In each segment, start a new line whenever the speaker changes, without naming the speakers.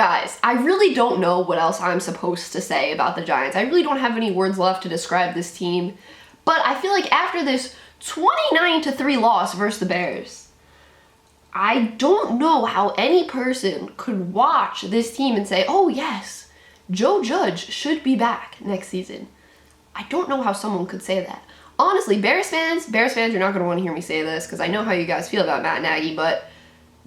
Guys, I really don't know what else I'm supposed to say about the Giants. I really don't have any words left to describe this team. But I feel like after this 29-3 loss versus the Bears, I don't know how any person could watch this team and say, oh yes, Joe Judge should be back next season. I don't know how someone could say that. Honestly, Bears fans, you're not going to want to hear me say this because I know how you guys feel about Matt Nagy, but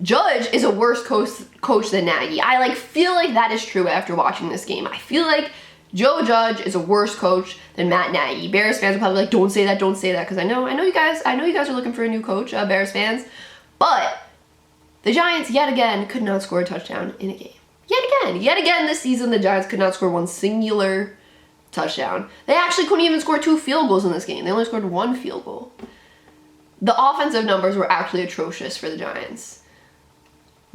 Judge is a worse coach than Nagy. I feel like that is true after watching this game. I feel like Joe Judge is a worse coach than Matt Nagy. Bears fans are probably like, don't say that, because I know you guys are looking for a new coach, Bears fans. But the Giants yet again could not score a touchdown in a game. Yet again this season, the Giants could not score one singular touchdown. They actually couldn't even score 2 field goals in this game. They only scored 1 field goal. The offensive numbers were actually atrocious for the Giants.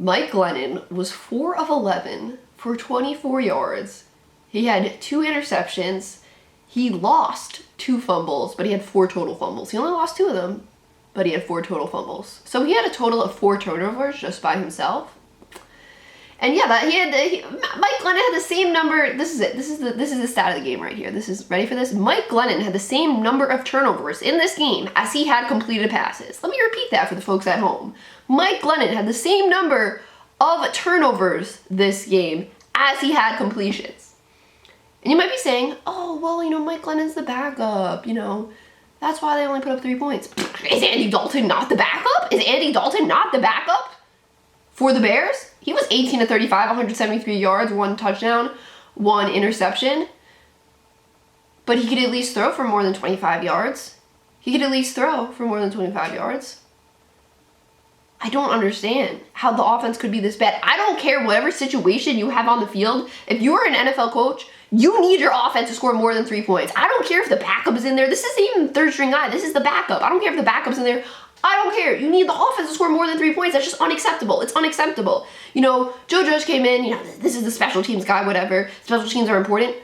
Mike Glennon was 4 of 11 for 24 yards. He had 2 interceptions. He lost 2 fumbles, but he had 4 total fumbles. He only lost 2 of them, but he had 4 total fumbles. So he had a total of 4 turnovers just by himself. And yeah, Mike Glennon had the same number. This is it. This is the stat of the game right here. Ready for this? Mike Glennon had the same number of turnovers in this game as he had completed passes. Let me repeat that for the folks at home. Mike Glennon had the same number of turnovers this game as he had completions. And you might be saying, oh, well, Mike Glennon's the backup, that's why they only put up 3 points. Is Andy Dalton not the backup? For the Bears? He was 18 of 35, 173 yards, 1 touchdown, 1 interception. But he could at least throw for more than 25 yards. I don't understand how the offense could be this bad. I don't care whatever situation you have on the field. If you're an NFL coach, you need your offense to score more than 3 points. I don't care if the backup is in there. This isn't even the 3rd string guy. This is the backup. I don't care if the backup's in there. I don't care. You need the offense to score more than 3 points. That's just unacceptable. It's unacceptable. Joe Judge came in, this is the special teams guy, whatever. Special teams are important.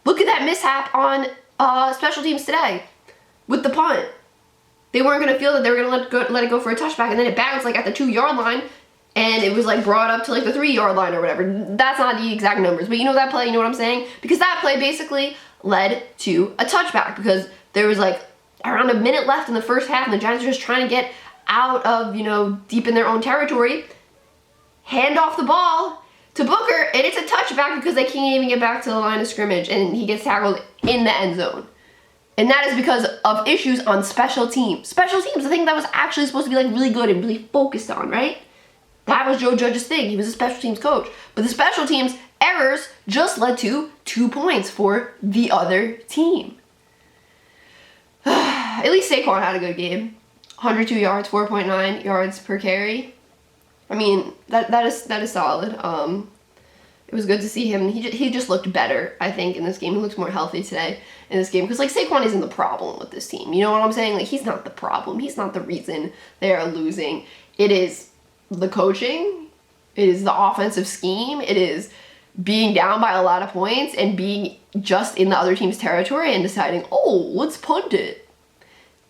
Look at that mishap on special teams today with the punt. They weren't going to feel that they were going to let it go for a touchback, and then it bounced at the 2-yard line, and it was brought up to the 3-yard line or whatever. That's not the exact numbers, but you know that play, you know what I'm saying? Because that play basically led to a touchback because there was around a minute left in the first half, and the Giants are just trying to get out of, deep in their own territory, hand off the ball to Booker, and it's a touchback because they can't even get back to the line of scrimmage, and he gets tackled in the end zone. And that is because of issues on special teams. Special teams, the thing that was actually supposed to be really good and really focused on, right? That was Joe Judge's thing. He was a special teams coach. But the special teams errors just led to 2 points for the other team. At least Saquon had a good game. 102 yards, 4.9 yards per carry. I mean, that is solid. It was good to see him. He just looked better, I think, in this game. He looks more healthy today in this game. Because, Saquon isn't the problem with this team. You know what I'm saying? He's not the problem. He's not the reason they are losing. It is the coaching. It is the offensive scheme. It is being down by a lot of points and being just in the other team's territory and deciding, oh, let's punt it.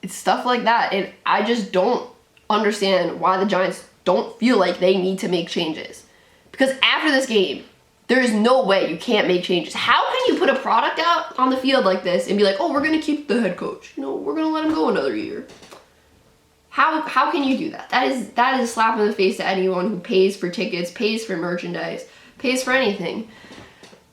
It's stuff like that. And I just don't understand why the Giants don't feel like they need to make changes. Because after this game, there is no way you can't make changes. How can you put a product out on the field like this and be like, oh, we're going to keep the head coach. We're going to let him go another year. How can you do that? That is a slap in the face to anyone who pays for tickets, pays for merchandise, pays for anything.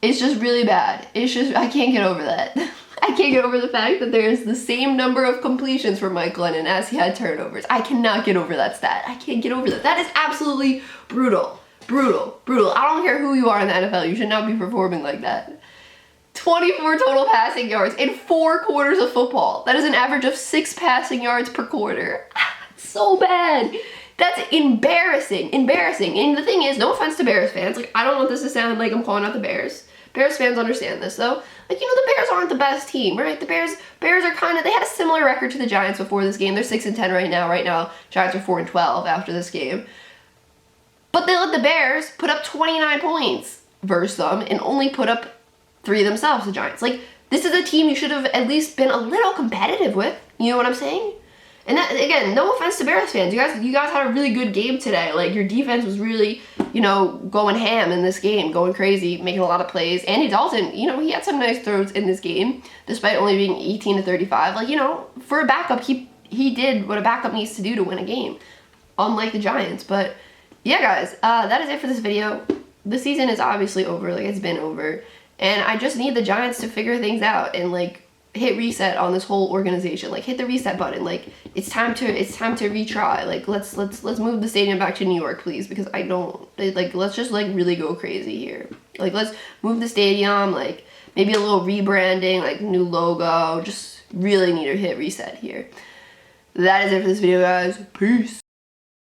It's just really bad. I can't get over that. I can't get over the fact that there is the same number of completions for Mike Glennon as he had turnovers. I cannot get over that stat. I can't get over that. That is absolutely brutal. Brutal. I don't care who you are in the NFL. You should not be performing like that. 24 total passing yards in 4 quarters of football. That is an average of 6 passing yards per quarter. So bad. That's embarrassing. And the thing is, no offense to Bears fans. I don't want this to sound like I'm calling out the Bears. Bears fans understand this, though. The Bears aren't the best team, right? The Bears are they had a similar record to the Giants before this game. They're 6-10 right now. Right now, Giants are 4-12 after this game. But they let the Bears put up 29 points versus them and only put up 3 themselves, the Giants. This is a team you should have at least been a little competitive with. You know what I'm saying? And that, again, no offense to Bears fans. You guys had a really good game today. Your defense was really you know, going ham in this game, going crazy, making a lot of plays. Andy Dalton, you know, he had some nice throws in this game, despite only being 18 to 35. Like, you know, for a backup, he did what a backup needs to do to win a game, unlike the Giants. But yeah, guys, that is it for this video. The season is obviously over, like, it's been over, and I just need the Giants to figure things out and, like, hit reset on this whole organization. Like, hit the reset button. Like, it's time to retry. Like, let's move the stadium back to New York, please, because I don't, like, let's just, like, really go crazy here. Like, let's move the stadium, like, maybe a little rebranding, like, new logo. Just really need to hit reset here. That is it for this video, guys. Peace.